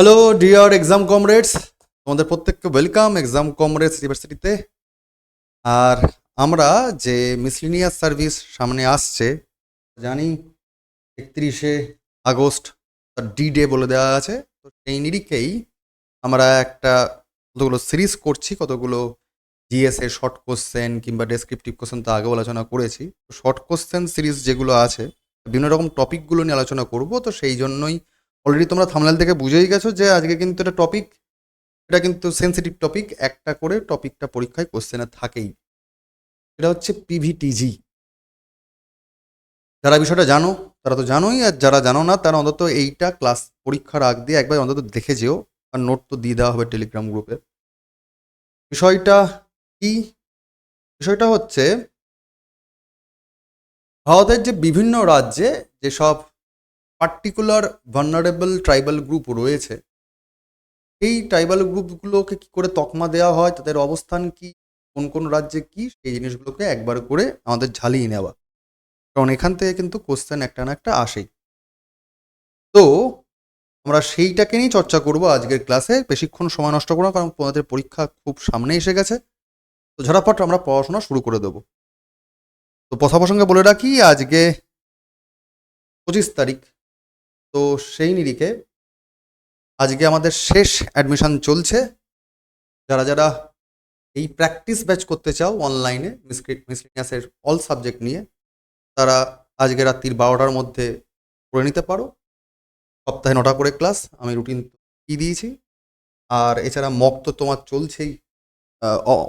Hello dear exam comrades, তোমাদের প্রত্যেককে welcome exam comrades ইউনিভার্সিটিতে। আর আমরা যে মিসলিনিয়াস সার্ভিস সামনে আসছে জানি 31শে আগস্ট তার ডি ডে বলে দেওয়া আছে। তো সেই নিরিখেই আমরা একটা কতগুলো সিরিজ করছি, কতগুলো জিএসএ শর্ট কোশ্চেন কিংবা ডেসক্রিপটিভ কোশ্চেন তো আগেও আলোচনা করেছি। শর্ট কোশ্চেন সিরিজ যেগুলো আছে বিভিন্ন রকম টপিকগুলো নিয়ে আলোচনা করব। তো সেই জন্যই অলরেডি তোমরা থাম্বনেল থেকে বুঝেই গেছো যে আজকে কিন্তু এটা টপিক, এটা কিন্তু সেন্সিটিভ টপিক। একটা করে টপিকটা পরীক্ষায় কোশ্চেনে থাকেই, এটা হচ্ছে পিভিটিজি। যারা বিষয়টা জানো তারা তো জানোই, আর যারা জানো না তারা অন্তত এইটা ক্লাস পরীক্ষার আগ দিয়ে একবার অন্তত দেখে যেও, আর নোট তো দিয়ে দেওয়া হবে টেলিগ্রাম গ্রুপে। বিষয়টা কি? বিষয়টা হচ্ছে ভারতের যে বিভিন্ন রাজ্যে যেসব পার্টিকুলার ভালনারেবল ট্রাইবাল গ্রুপ রয়েছে, এই ট্রাইবাল গ্রুপগুলোকে কি করে তকমা দেওয়া হয়, তাদের অবস্থান কি, কোন কোন রাজ্যে কি, সেই জিনিসগুলোকে একবার করে আমাদের ঝালিয়ে নেওয়া। কারণ এখান থেকে কিন্তু কোশ্চেন একটা না একটা আসেই। তো আমরা সেইটাকে নিয়ে চর্চা করব আজকের ক্লাসে। বেশিক্ষণ সময় নষ্ট করবো না, কারণ তোমাদের পরীক্ষা খুব সামনে এসে গেছে। তো ঝটাপট আমরা পড়াশোনা শুরু করে দেবো। তো প্রথম প্রসঙ্গে বলে রাখি আজকে 25 তারিখ। তো সেই নিরিখে আজকে আমাদের শেষ অ্যাডমিশন চলছে। যারা যারা এই প্র্যাকটিস ব্যাচ করতে চাও অনলাইনে মিসলিনিয়াসের অল সাবজেক্ট নিয়ে, তারা আজকে রাত্রির 12টার মধ্যে করে নিতে পারো। সপ্তাহে 9টা করে ক্লাস, আমি রুটিন কি দিয়েছি। আর এছাড়া মক তো তোমার চলছেই,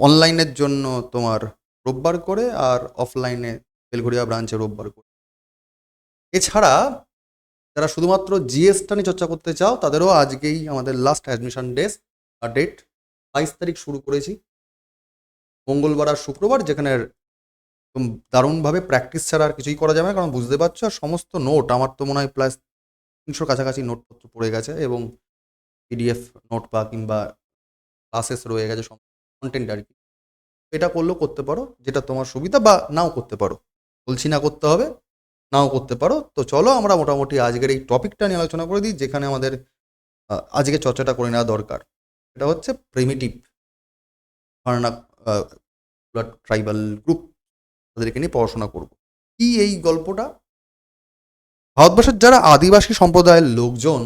অনলাইনের জন্য তোমার রোববার করে, আর অফলাইনে বেলঘড়িয়া ব্রাঞ্চে রোববার করে। এছাড়া যারা শুধুমাত্র জিএসটা নিয়ে চর্চা করতে চাও তাদেরও আজকেই আমাদের লাস্ট অ্যাডমিশন ডেট 22 তারিখ শুরু করেছি, মঙ্গলবার আর শুক্রবার, যেখানে একদম দারুণভাবে প্র্যাকটিস ছাড়া আর কিছুই করা যাবে না। কারণ বুঝতে পারছো, আর সমস্ত নোট আমার তো মনে হয় প্লাস 300 কাছাকাছি নোটপত্র পড়ে গেছে, এবং পিডিএফ নোট বা কিংবা ক্লাসেস রয়ে গেছে, কন্টেন্ট আর কি। এটা করলেও করতে পারো, যেটা তোমার সুবিধা, বা নাও করতে পারো। বলছি না করতে হবে, নাও করতে পারো। তো চলো আমরা মোটামুটি আজকের এই টপিকটা নিয়ে আলোচনা করে দিই, যেখানে আমাদের আজকে চর্চাটা করে নেওয়া দরকার। এটা হচ্ছে প্রিমিটিভ ভার্না ট্রাইবাল গ্রুপ, তাদেরকে নিয়ে পড়াশোনা করব। কি এই গল্পটা? ভারতবর্ষের যারা আদিবাসী সম্প্রদায়ের লোকজন,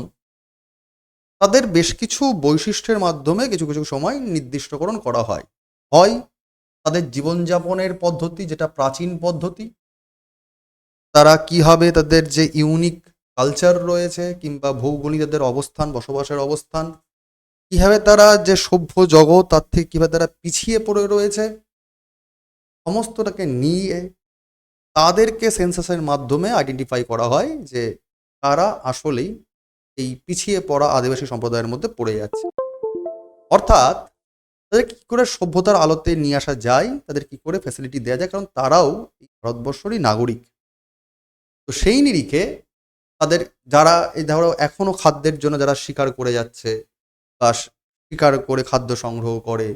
তাদের বেশ কিছু বৈশিষ্ট্যের মাধ্যমে কিছু কিছু সময় নির্দিষ্টকরণ করা হয়। হয় তাদের জীবনযাপনের পদ্ধতি, যেটা প্রাচীন পদ্ধতি, তারা কীভাবে তাদের যে ইউনিক কালচার রয়েছে কিংবা ভৌগোলিক তাদের অবস্থান, বসবাসের অবস্থান, কীভাবে তারা যে সভ্য জগৎ তার থেকে কীভাবে তারা পিছিয়ে পড়ে রয়েছে, সমস্তটাকে নিয়ে তাদেরকে সেন্সাসের মাধ্যমে আইডেন্টিফাই করা হয় যে তারা আসলেই এই পিছিয়ে পড়া আদিবাসী সম্প্রদায়ের মধ্যে পড়ে যাচ্ছে। অর্থাৎ তাদের কী করে সভ্যতার আলোতে নিয়ে আসা যায়, তাদের কী করে ফ্যাসিলিটি দেওয়া যায়, কারণ তারাও এই ভারতবর্ষেরই নাগরিক। তো সেই নিরিখে তাদের যারা এই ধরো এখনও খাদ্যের জন্য যারা শিকার করে যাচ্ছে, বা শিকার করে খাদ্য সংগ্রহ করে,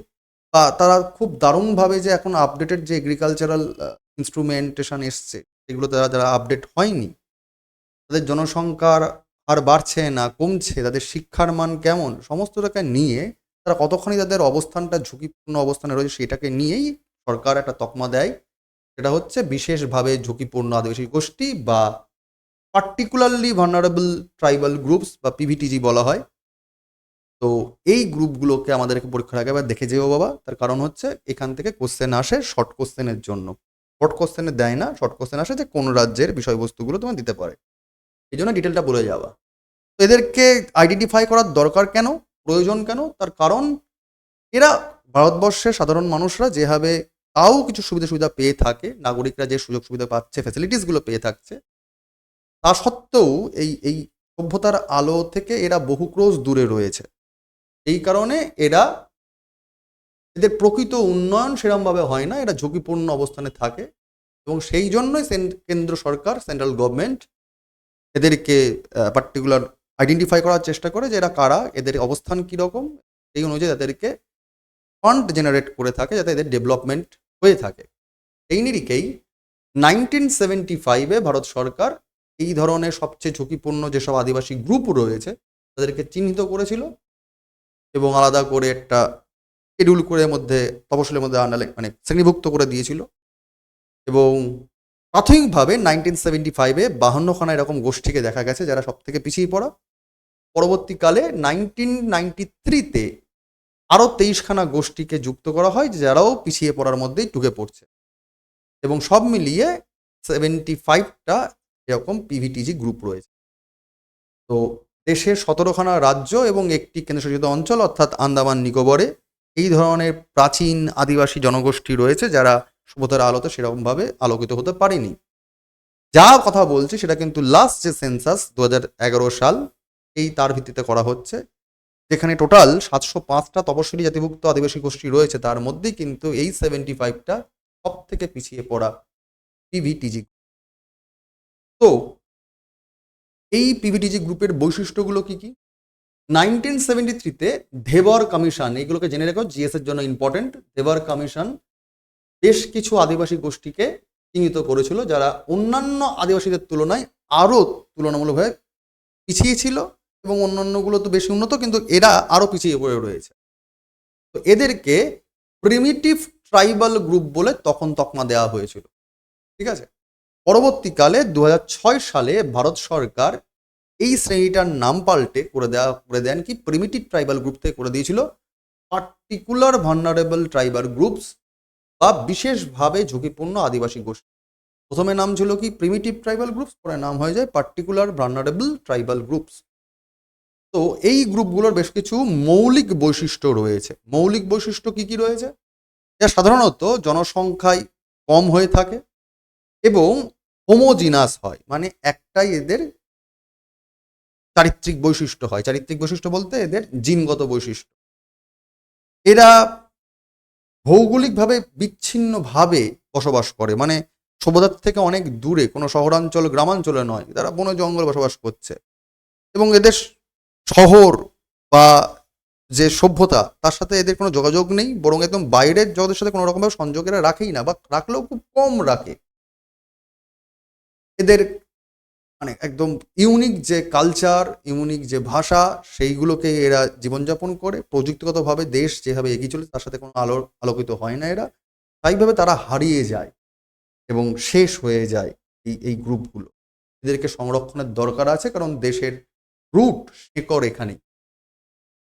বা তারা খুব দারুণভাবে যে এখন আপডেটেড যে এগ্রিকালচারাল ইনস্ট্রুমেন্টেশন এসছে, সেগুলো তারা যারা আপডেট হয়নি, তাদের জনসংখ্যার হার বাড়ছে না কমছে, তাদের শিক্ষার মান কেমন, সমস্তটাকে নিয়ে তারা কতখানি তাদের অবস্থানটা ঝুঁকিপূর্ণ অবস্থানে রয়েছে, সেটাকে নিয়েই সরকার একটা তকমা দেয়। সেটা হচ্ছে বিশেষভাবে ঝুঁকিপূর্ণ আদিবাসী গোষ্ঠী, বা পার্টিকুলারলি ভালনারেবল ট্রাইবাল গ্রুপস, বা পিভিটিজি বলা হয়। তো এই গ্রুপগুলোকে আমাদেরকে পরীক্ষার আগে দেখে যেও বাবা। তার কারণ হচ্ছে এখান থেকে কোশ্চেন আসে শর্ট কোশ্চেনের জন্য। শর্ট কোশ্চেনে দেয় না, শর্ট কোশ্চেন আসে যে কোন রাজ্যের বিষয়বস্তুগুলো তোমার দিতে পারে, এই জন্য ডিটেলটা বলে যাওয়া। তো এদেরকে আইডেন্টিফাই করার দরকার কেন, প্রয়োজন কেন? তার কারণ এরা ভারতবর্ষের সাধারণ মানুষরা যেভাবে তাও কিছু সুবিধা সুবিধা পেয়ে থাকে, নাগরিকরা যে সুযোগ সুবিধা পাচ্ছে, ফ্যাসিলিটিসগুলো পেয়ে থাকছে, তা সত্ত্বেও এই এই সভ্যতার আলো থেকে এরা বহু ক্রোশ দূরে রয়েছে। এই কারণে এদের প্রকৃত উন্নয়ন সেরমভাবে হয় না, এরা ঝুঁকিপূর্ণ অবস্থানে থাকে। এবং সেই জন্যই কেন্দ্র সরকার, সেন্ট্রাল গভর্নমেন্ট এদেরকে পার্টিকুলার আইডেন্টিফাই করার চেষ্টা করে যে এরা কারা, এদের অবস্থান কীরকম, সেই অনুযায়ী তাদেরকে ফান্ড জেনারেট করে থাকে যাতে এদের ডেভেলপমেন্ট হয়ে থাকে। এই নিরিখেই 1975-এ ভারত সরকার এই ধরনের সবচেয়ে ঝুঁকিপূর্ণ যেসব আদিবাসী গ্রুপ রয়েছে তাদেরকে চিহ্নিত করেছিল এবং আলাদা করে একটা শিডিউল করে মধ্যে তপশিলের মধ্যে মানে শ্রেণীভুক্ত করে দিয়েছিল। এবং প্রাথমিকভাবে 1975-এ 52খানা এরকম গোষ্ঠীকে দেখা গেছে যারা সব থেকে পিছিয়ে পড়া। পরবর্তীকালে 1993-তে আরও 23খানা গোষ্ঠীকে যুক্ত করা হয় যারাও পিছিয়ে পড়ার মধ্যেই ঢুকে পড়ছে, এবং সব মিলিয়ে 75টা এরকম পিভিটিজি গ্রুপ রয়েছে। তো দেশের 17খানা রাজ্য এবং একটি কেন্দ্রশাসিত অঞ্চল অর্থাৎ আন্দামান নিকোবরে এই ধরনের প্রাচীন আদিবাসী জনগোষ্ঠী রয়েছে যারা সভ্যতার আলোতে সেরকমভাবে আলোকিত হতে পারেনি। যা কথা বলছি সেটা কিন্তু লাস্ট যে সেন্সাস 2011 সাল এই তার ভিত্তিতে করা হচ্ছে, যেখানে টোটাল 705টা তপশিলি জাতিভুক্ত আদিবাসী গোষ্ঠী রয়েছে, তার মধ্যেই কিন্তু এই 75টা সব থেকে পিছিয়ে পড়া পিভিটিজি। তো এই পিভিটিজি গ্রুপের বৈশিষ্ট্যগুলো কি কি? 1973-তে ধেবর কমিশন, এইগুলোকে জেনে রেখো, জিএস এর জন্য ইম্পর্টেন্ট। ধেবর কমিশন বেশ কিছু আদিবাসী গোষ্ঠীকে চিহ্নিত করেছিল যারা অন্যান্য আদিবাসীদের তুলনায় আরও তুলনামূলকভাবে পিছিয়ে ছিল, এবং অন্যান্যগুলো তো বেশি উন্নত, কিন্তু এরা আরও পিছিয়ে পড়ে রয়েছে। তো এদেরকে প্রিমিটিভ ট্রাইবাল গ্রুপ বলে তখন তকমা দেওয়া হয়েছিল। ঠিক আছে, পরবর্তীকালে 2006 সালে ভারত সরকার এই শ্রেণীটার নাম পাল্টে করে দেন কি প্রিমিটিভ ট্রাইবাল গ্রুপ থেকে করে দিয়েছিল পার্টিকুলার ভালনারেবল ট্রাইবাল গ্রুপস বা বিশেষভাবে ঝুঁকিপূর্ণ আদিবাসী গোষ্ঠী। প্রথমে নাম ছিল কি প্রিমিটিভ ট্রাইবাল গ্রুপস, পরে নাম হয়ে যায় পার্টিকুলার ভালনারেবল ট্রাইবাল গ্রুপস। তো এই গ্রুপগুলোর বেশ কিছু মৌলিক বৈশিষ্ট্য রয়েছে। মৌলিক বৈশিষ্ট্য কি কি রয়েছে? যা সাধারণত জনসংখ্যায় কম হয়ে থাকে এবং হোমোজিনাস হয়, মানে একটাই এদের চারিত্রিক বৈশিষ্ট্য হয়। চারিত্রিক বৈশিষ্ট্য বলতে এদের জিনগত বৈশিষ্ট্য। এরা ভৌগোলিকভাবে বিচ্ছিন্নভাবে বসবাস করে, মানে সভ্যতার থেকে অনেক দূরে, কোনো শহরাঞ্চল গ্রামাঞ্চলে নয়, তারা বনে জঙ্গল বসবাস করছে। এবং এদের শহর বা যে সভ্যতা তার সাথে এদের কোনো যোগাযোগ নেই, বরং একদম বাইরের জগতের সাথে কোনো রকমভাবে সংযোগ এরা রাখেই না, বা রাখলেও খুব কম রাখে। এদের মানে একদম ইউনিক যে কালচার, ইউনিক যে ভাষা, সেইগুলোকে এরা জীবনযাপন করে। প্রযুক্তিগতভাবে দেশ যেভাবে এগিয়ে চলেছে তার সাথে কোনো আলোকিত হয় না এরা, তাইভাবে তারা হারিয়ে যায় এবং শেষ হয়ে যায় এই গ্রুপগুলো। এদেরকে সংরক্ষণের দরকার আছে, কারণ দেশের রুট শেকড় এখানেই।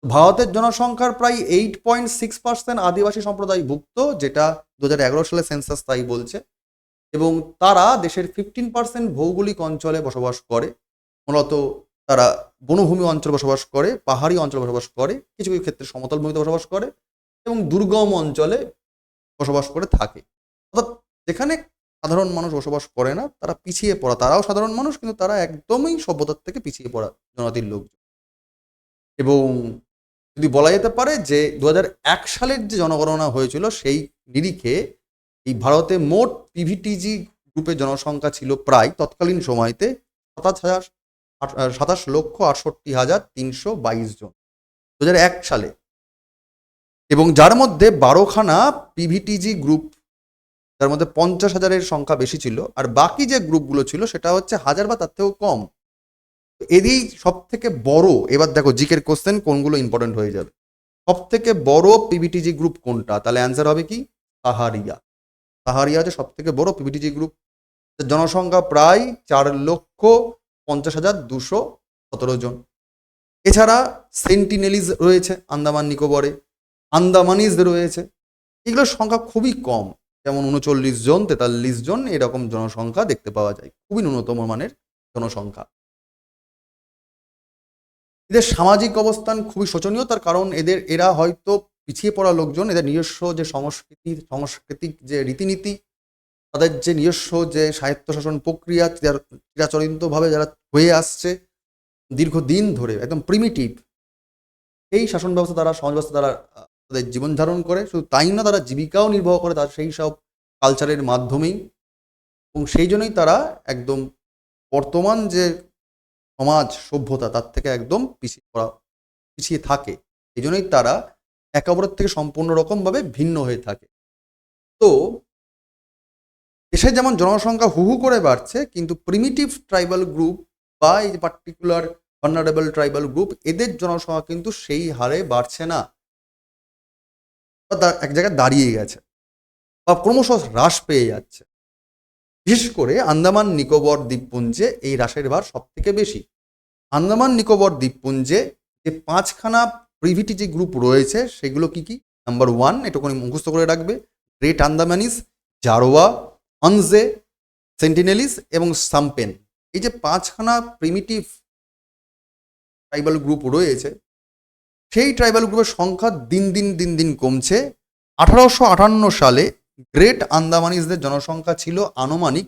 ভারতের জনসংখ্যার প্রায় 8.6% আদিবাসী সম্প্রদায় ভুক্ত, যেটা 2011 সালে সেন্সাস তাই বলছে। এবং তারা দেশের 15% ভৌগোলিক অঞ্চলে বসবাস করে। মূলত তারা বনভূমি অঞ্চলে বসবাস করে, পাহাড়ি অঞ্চলে বসবাস করে, কিছু কিছু ক্ষেত্রে সমতল ভূমিতে বসবাস করে এবং দুর্গম অঞ্চলে বসবাস করে থাকে। অর্থাৎ যেখানে সাধারণ মানুষ বসবাস করে না, তারা পিছিয়ে পড়া। তারাও সাধারণ মানুষ, কিন্তু তারা একদমই সভ্যতার থেকে পিছিয়ে পড়া জনজাতির লোকজন। এবং যদি বলা যেতে পারে যে 2001 সালের যে জনগণনা হয়েছিল সেই নিরিখে এই ভারতে মোট পিভিটিজি গ্রুপের জনসংখ্যা ছিল প্রায় তৎকালীন সময়তে 27,68,322 জন 2001 সালে, এবং যার মধ্যে 12খানা পিভিটিজি গ্রুপ, যার মধ্যে 50,000-এর সংখ্যা বেশি ছিল, আর বাকি যে গ্রুপগুলো ছিল সেটা হচ্ছে 1000 বা তার থেকেও কম। এরই সব থেকে বড়, এবার দেখো জিকের কোশ্চেন কোনগুলো ইম্পর্টেন্ট হয়ে যাবে। সব থেকে বড় পিভিটিজি গ্রুপ কোনটা? তাহলে অ্যান্সার হবে কি সাহারিয়া। সাহারিয়া হচ্ছে সব থেকে বড় পিভিটিজি গ্রুপ, জনসংখ্যা প্রায় 4,50,217 জন। এছাড়া সেন্টিনেলিজ রয়েছে আন্দামান নিকোবরে, আন্দামানিজ রয়েছে, এগুলোর সংখ্যা খুবই কম, যেমন 39 জন, 43 জন, এরকম জনসংখ্যা দেখতে পাওয়া যায়, খুবই ন্যূনতম মানের জনসংখ্যা। এদের সামাজিক অবস্থান খুবই শোচনীয়, তার কারণ এরা হয়তো পিছিয়ে পড়া লোকজন, এদের নিজস্ব যে সাংস্কৃতিক যে রীতিনীতি, তাদের যে নিজস্ব যে স্বায়ত্তশাসন প্রক্রিয়া চিরাচরিতভাবে যারা হয়ে আসছে দীর্ঘদিন ধরে, একদম প্রিমিটিভ, এই শাসন ব্যবস্থা দ্বারা, সমাজ ব্যবস্থা দ্বারা তাদের জীবন ধারণ করে। শুধু তাই না, তারা জীবিকাও নির্বাহ করে তার সেই সব কালচারের মাধ্যমেই, এবং সেই জন্যই তারা একদম বর্তমান যে সমাজ সভ্যতা তার থেকে একদম পিছিয়ে থাকে। এই জন্যই তারা একে অপরের থেকে সম্পূর্ণ রকমভাবে ভিন্ন হয়ে থাকে। তো দেশে যেমন জনসংখ্যা হু হু করে বাড়ছে, কিন্তু প্রিমিটিভ ট্রাইবাল গ্রুপ বা এই যে পার্টিকুলার ভালনারেবল ট্রাইবাল গ্রুপ, এদের জনসংখ্যা কিন্তু সেই হারে বাড়ছে না, এক জায়গায় দাঁড়িয়ে গেছে বা ক্রমশ হ্রাস পেয়ে যাচ্ছে। বিশেষ করে আন্দামান নিকোবর দ্বীপপুঞ্জে এই হ্রাসের হার সব থেকে বেশি। আন্দামান নিকোবর দ্বীপপুঞ্জে যে 5খানা প্রিভিটি যে গ্রুপ রয়েছে সেগুলো কি কি? নাম্বার 1, এটুকুনি মুখস্থ করে রাখবে, গ্রেট আন্দামানিস, জারোয়া, অনজে, সেন্টিনেলিস এবং সাম্পেন। এই যে 5খানা প্রিমিটিভ ট্রাইবাল গ্রুপ রয়েছে, সেই ট্রাইবাল গ্রুপের সংখ্যা দিন দিন কমছে। 1858 সালে গ্রেট আন্দামানিসদের জনসংখ্যা ছিল আনুমানিক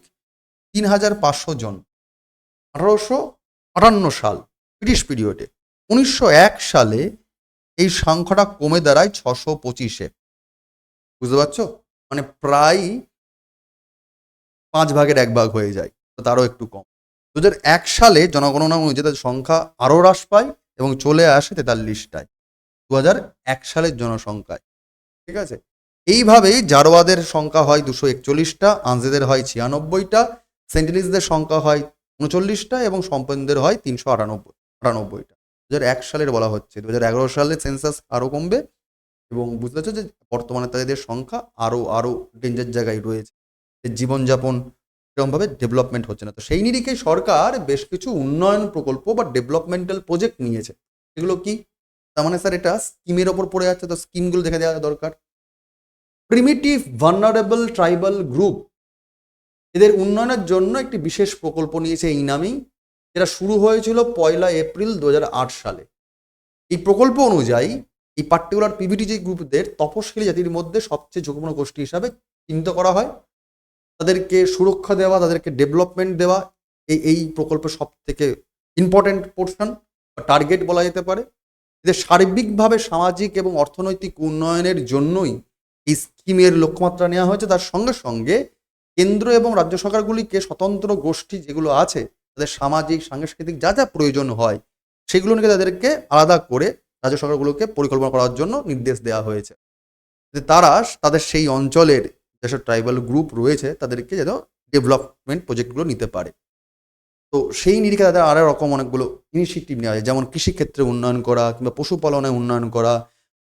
3500 জন। 1858 সাল, ব্রিটিশ পিরিয়ডে। 1901 সালে এই সংখ্যাটা কমে দাঁড়ায় 625-এ। বুঝতে পারছো? মানে প্রায় 5 ভাগের 1 ভাগ হয়ে যায়, তারও একটু কম। 2001 সালে জনগণনা অনুযায়ী তাদের সংখ্যা আরও হ্রাস পায় এবং চলে আসে 43টায় 2001 সালের জনসংখ্যায়। ঠিক আছে? এইভাবেই জারোয়াদের সংখ্যা হয় 241টা, আনজেদের হয় 96টা, সেন্টিনিসদের সংখ্যা হয় 39টা এবং সম্পেনদের হয় 398টা। 2001 সালের বলা হচ্ছে। 2011 সালে সেন্সাস আরও কমবে এবং বুঝতে পারছো যে বর্তমানে তাদের সংখ্যা আরও ডেঞ্জার জায়গায় রয়েছে, জীবনযাপন সেরকমভাবে ডেভেলপমেন্ট হচ্ছে না। তো সেই নিরিখে সরকার বেশ কিছু উন্নয়ন প্রকল্প বা ডেভেলপমেন্টাল প্রজেক্ট নিয়েছে। এগুলো কি? তার মানে স্যার এটা স্কিমের ওপর পড়ে যাচ্ছে, তো স্কিমগুলো দেখে দেওয়া দরকার। প্রিমিটিভ ভালনারেবল ট্রাইবাল গ্রুপ, এদের উন্নয়নের জন্য একটি বিশেষ প্রকল্প নিয়েছে এই নামেই, যেটা শুরু হয়েছিল 1 এপ্রিল 2008 সালে। এই প্রকল্প অনুযায়ী এই পার্টিকুলার পিভিটিজি গ্রুপদের তপশিলি জাতির মধ্যে সবচেয়ে ঝুঁকিপূর্ণ গোষ্ঠী হিসাবে চিহ্নিত করা হয়। তাদেরকে সুরক্ষা দেওয়া, তাদেরকে ডেভেলপমেন্ট দেওয়া এই প্রকল্পের সব থেকে ইম্পর্টেন্ট পোর্শন বা টার্গেট বলা যেতে পারে। এদের সার্বিকভাবে সামাজিক এবং অর্থনৈতিক উন্নয়নের জন্যই এই স্কিমের লক্ষ্যমাত্রা নেওয়া হয়েছে। তার সঙ্গে সঙ্গে কেন্দ্র এবং রাজ্য সরকারগুলিকে স্বতন্ত্র গোষ্ঠী যেগুলো আছে তাদের সামাজিক সাংস্কৃতিক যা যা প্রয়োজন হয় সেগুলো নিয়ে তাদেরকে আলাদা করে রাজ্য সরকারগুলোকে পরিকল্পনা করার জন্য নির্দেশ দেওয়া হয়েছে, যে তারা তাদের সেই অঞ্চলের যেসব ট্রাইবাল গ্রুপ রয়েছে তাদেরকে যেন ডেভেলপমেন্ট প্রজেক্টগুলো নিতে পারে। তো সেই নিরিখে তাদের আরও রকম অনেকগুলো ইনিশিয়েটিভ নেওয়া হয়, যেমন কৃষিক্ষেত্রে উন্নয়ন করা কিংবা পশুপালনে উন্নয়ন করা,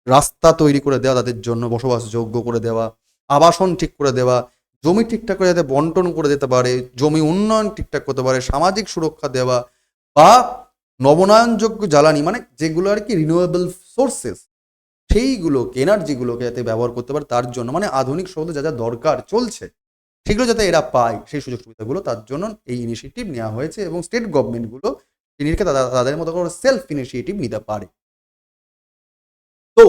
রাস্তা তৈরি করে দেওয়া তাদের জন্য বসবাসযোগ্য করে দেওয়া, আবাসন ঠিক করে দেওয়া, জমি ঠিকঠাক করে যাতে বন্টন করে দিতে পারে, জমি উন্নয়ন ঠিকঠাক করতে পারে, সামাজিক সুরক্ষা দেওয়া বা নবনয়নযোগ্য জ্বালানি মানে যেগুলো আর কি রিনিউয়েবল সোর্সেস সেইগুলোকে এনার্জিগুলোকে যাতে ব্যবহার করতে পারে তার জন্য, মানে আধুনিক শব্দে যা যা দরকার চলছে সেগুলো যাতে এরা পায় সেই সুযোগ সুবিধাগুলো, তার জন্য এই ইনিশিয়েটিভ নেওয়া হয়েছে এবং স্টেট গভর্নমেন্টগুলো জিনিসকে তাদের মতো করে সেলফ ইনিশিয়েটিভ নিতে পারে। তো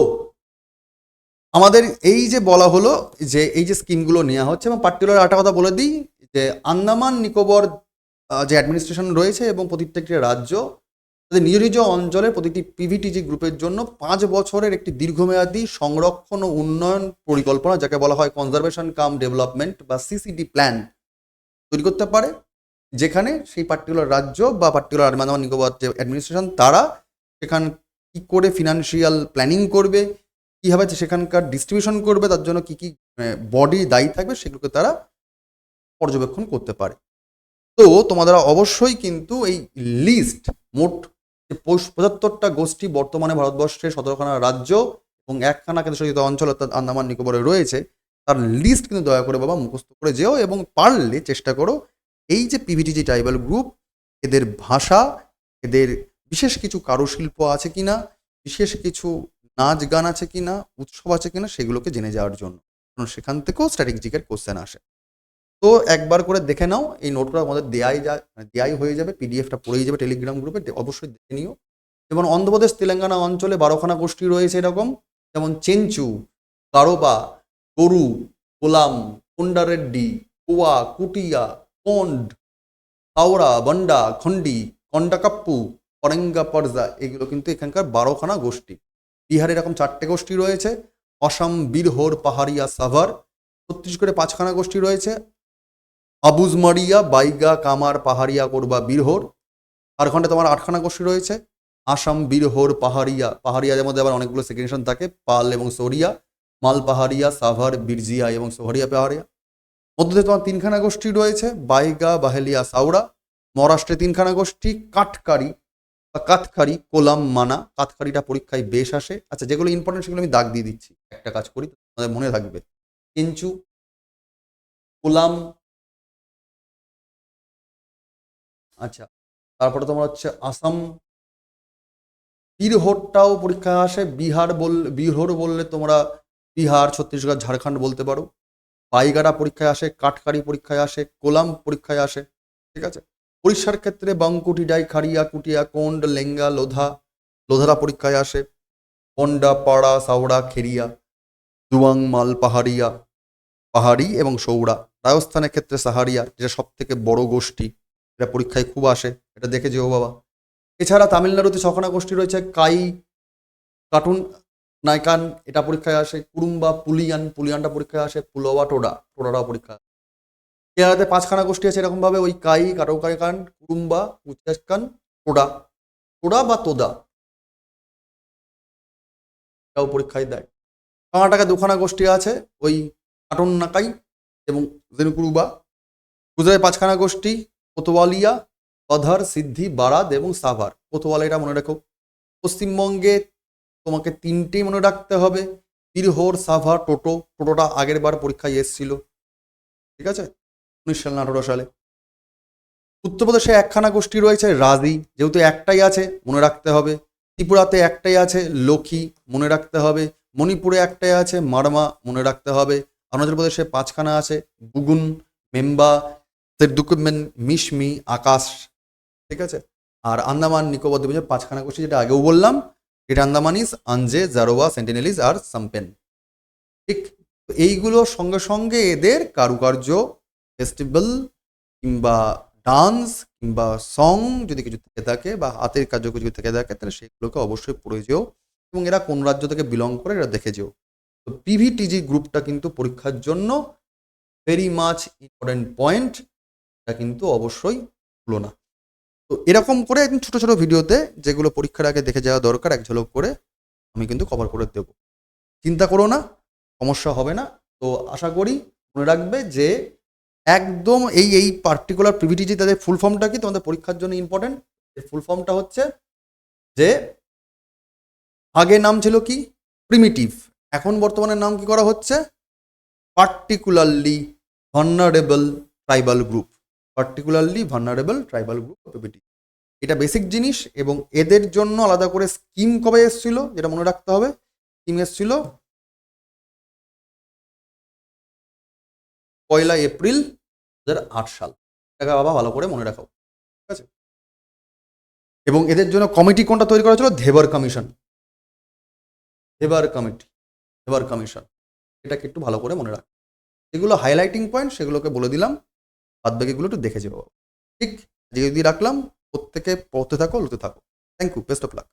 আমাদের এই যে বলা হলো যে এই যে স্কিমগুলো নেওয়া হচ্ছে, এবং পার্টিকুলার একটা কথা বলে দিই যে আন্দামান নিকোবর যে অ্যাডমিনিস্ট্রেশন রয়েছে এবং প্রত্যেকটি রাজ্য তাদের নিজ নিজ অঞ্চলের প্রতিটি পিভিটিজি গ্রুপের জন্য 5 বছরের একটি দীর্ঘমেয়াদী সংরক্ষণ ও উন্নয়ন পরিকল্পনা, যাকে বলা হয় কনজারভেশন কাম ডেভেলপমেন্ট বা সিসিডি প্ল্যান তৈরি করতে পারে, যেখানে সেই পার্টিকুলার রাজ্য বা পার্টিকুলার আন্দামান নিকোবর যে অ্যাডমিনিস্ট্রেশন তারা সেখানে কী করে ফিনান্সিয়াল প্ল্যানিং করবে, কীভাবে সেখানকার ডিস্ট্রিবিউশন করবে, তার জন্য কী কী বডি দায়ী থাকবে সেগুলোকে তারা পর্যবেক্ষণ করতে পারে। তো তোমাদের অবশ্যই কিন্তু এই লিস্ট মোট যে 75টা গোষ্ঠী বর্তমানে ভারতবর্ষের 17খানা রাজ্য এবং 1খানা কেন্দ্রশাসিত অঞ্চল অর্থাৎ আন্দামান নিকোবরে রয়েছে, তার লিস্ট কিন্তু দয়া করে বাবা মুখস্থ করে যেও এবং পারলে চেষ্টা করো এই যে পিভিটিজি ট্রাইবাল গ্রুপ এদের ভাষা, এদের বিশেষ কিছু কারুশিল্প আছে কিনা, বিশেষ কিছু নাচ গান আছে কিনা, উৎসব আছে কিনা সেগুলোকে জেনে যাওয়ার জন্য, কারণ সেখান থেকেও স্ট্র্যাটেজিকের কোশ্চেন আসে। তো একবার করে দেখে নাও, এই নোটগুলো আমাদের দেয়াই হয়ে যাবে, পিডিএফটা পড়েই যাবে টেলিগ্রাম গ্রুপে, অবশ্যই দেখে নিও। যেমন অন্ধ্রপ্রদেশ তেলেঙ্গানা অঞ্চলে 12খানা গোষ্ঠী রয়েছে এরকম, যেমন চেঞ্চু, গারোবা, গরু, কোলাম, কোন্ডারেড্ডি, কোয়া, কুটিয়া, কোন্ড, হাওড়া, বন্ডা, খন্ডি, কন্ডাকাপ্পু, অরেঙ্গা পর্জা, এগুলো কিন্তু এখানকার 12খানা গোষ্ঠী। বিহারে এরকম 4টে গোষ্ঠী রয়েছে, অসম, বিরহোর, পাহাড়িয়া, সাভার। ছত্তিশগড়ে 5খানা গোষ্ঠী রয়েছে, আবুজমারিয়া, বাইগা, কামার, পাহাড়িয়া, কোরবা, বীরহোর। ঝাড়খণ্ডে তোমার 8খানা গোষ্ঠী রয়েছে, আসাম, বীরহোর, পাহাড়িয়া, পাহাড়িয়াদের মধ্যে আবার অনেকগুলো সেকেন্ডেশন থাকে, পাল এবং সরিয়া, মাল পাহাড়িয়া, সাভার, বিরজিয়া এবং সোহরিয়া পাহাড়িয়া। মধ্যে তোমার 3খানা গোষ্ঠী রয়েছে, বাইগা, বাহেলিয়া, সাউরা। মহারাষ্ট্রে 3খানা গোষ্ঠী, কাটকারি, বা কাতখারি, কোলাম, মানা। কাতখারিটা পরীক্ষায় বেশ আসে। আচ্ছা, যেগুলো ইম্পর্টেন্ট সেগুলো আমি দাগ দিয়ে দিচ্ছি। একটা কাজ করি, তোমাদের মনে থাকবে। কেঞ্চু, কোলাম, আচ্ছা, তারপরে তোমার হচ্ছে আসাম। বীরহোরটাও পরীক্ষায় আসে। বীরহোর বললে তোমরা বিহার, ছত্তিশগড়, ঝাড়খণ্ড বলতে পারো। পাইগারা পরীক্ষায় আসে, কাটকারি পরীক্ষায় আসে, কোলাম পরীক্ষায় আসে। ঠিক আছে। উড়িষ্যার ক্ষেত্রে বাংকুটিডাই, খাড়িয়া, কুটিয়া, কোন্ড, লেঙ্গা, লোধারা পরীক্ষায় আসে। কন্ডা, পাড়া, সাওড়া, খেরিয়া, দুয়াং, মাল, পাহাড়ি এবং সৌড়া। রাজস্থানের ক্ষেত্রে সাহারিয়া, যেটা সব থেকে বড় গোষ্ঠী, এটা পরীক্ষায় খুব আসে, এটা দেখে যেও বাবা। এছাড়া তামিলনাড়ুতে ছখানা গোষ্ঠী রয়েছে, কাই, কার্টুন, নাইকান, এটা পরীক্ষায় আসে। কুরুম্বা, পুলিয়ানটা পরীক্ষায় আসে। পুলওয়া, টোডারাও পরীক্ষা। কেরালাতে পাঁচখানা গোষ্ঠী আছে এরকম ভাবে, ওই কাই, কাটোকাইকান, কুরুম্বা, উচাসকান, টোডা। টোডা বা তোদা, এটাও পরীক্ষায় দেয়। কর্ণাটকে দুখানা গোষ্ঠী আছে, ওই কাটন নাকাই এবং জেনুকুরুবা। গুজরাটে পাঁচখানা গোষ্ঠী, কোতোয়ালিয়া, অধর, সিদ্ধি, বারাদ এবং সাভার। কোতোয়ালিটা মনে রেখো। পশ্চিমবঙ্গে তোমাকে তিনটেই মনে রাখতে হবে, বীরহোর, সাভার, টোটোটা আগের বার পরীক্ষায় এসেছিল। ঠিক আছে, 1918 সালে। উত্তরপ্রদেশে একখানা গোষ্ঠী রয়েছে, রাজি, যেহেতু একটাই আছে মনে রাখতে হবে। ত্রিপুরাতে একটাই আছে, লক্ষী, মনে রাখতে হবে। মণিপুরে একটাই আছে, মারমা, মনে রাখতে হবে। অরুণাচল প্রদেশে পাঁচখানা আছে, বুগুন, মেম্বা, তেরদুকুমেন, মিশমি, আকাশ। ঠিক আছে। আর আন্দামান নিকোবর দ্বীপপুঞ্জে পাঁচখানা গোষ্ঠী, যেটা আগেও বললাম। এটা আন্দামানিস, আনজে, জারোয়া, সেন্টিনেলিস আর সাম্পেন। ঠিক। এইগুলোর সঙ্গে সঙ্গে এদের কারুকার্য, ফেস্টিভ্যাল কিংবা ডান্স কিংবা সং যদি কিছু থেকে থাকে বা হাতের কার্য কিছু থেকে থাকে, তাহলে সেগুলোকে অবশ্যই পড়ে যেও এবং এরা কোন রাজ্য থেকে বিলং করে এরা দেখে যেও। তো পিভিটিজি গ্রুপটা কিন্তু পরীক্ষার জন্য ভেরি মাচ ইম্পর্টেন্ট পয়েন্ট, এটা কিন্তু অবশ্যই ভুলো না। তো এরকম করে একদম ছোট ছোট ভিডিওতে যেগুলো পরীক্ষার আগে দেখে যাওয়া দরকার এক ঝলক করে আমি কিন্তু কভার করে দেবো। চিন্তা করো না, সমস্যা হবে না। তো আশা করি মনে রাখবে যে একদম এই পার্টিকুলার পিভিটিজি, তাদের ফুল ফর্মটা কি তোমাদের পরীক্ষার জন্য ইম্পর্টেন্ট। এর ফুল ফর্মটা হচ্ছে যে আগে নাম ছিল কি প্রিমিটিভ, এখন বর্তমানে নাম কি করা হচ্ছে particularly vulnerable tribal group. Particularly vulnerable tribal group PVT, এটা বেসিক জিনিস। এবং এদের জন্য আলাদা করে স্কিম কবে এসেছিল যেটা মনে রাখতে হবে, স্কিম এসেছিল 1 এপ্রিল 2008 সাল। এটাকে বাবা ভালো করে মনে রাখো। ঠিক আছে। এবং এদের জন্য কমিটি কোনটা তৈরি করা ছিল, ধেবার কমিশন। ধেবার কমিশন, এটাকে একটু ভালো করে মনে রাখ। এগুলো হাইলাইটিং পয়েন্ট, সেগুলোকে বলে দিলাম, বাদ বাকিগুলো একটু দেখে যাবো। ঠিক, যদি রাখলাম, প্রত্যেকে পড়তে থাকো, লুতে থাকো। Thank you, best of lakh.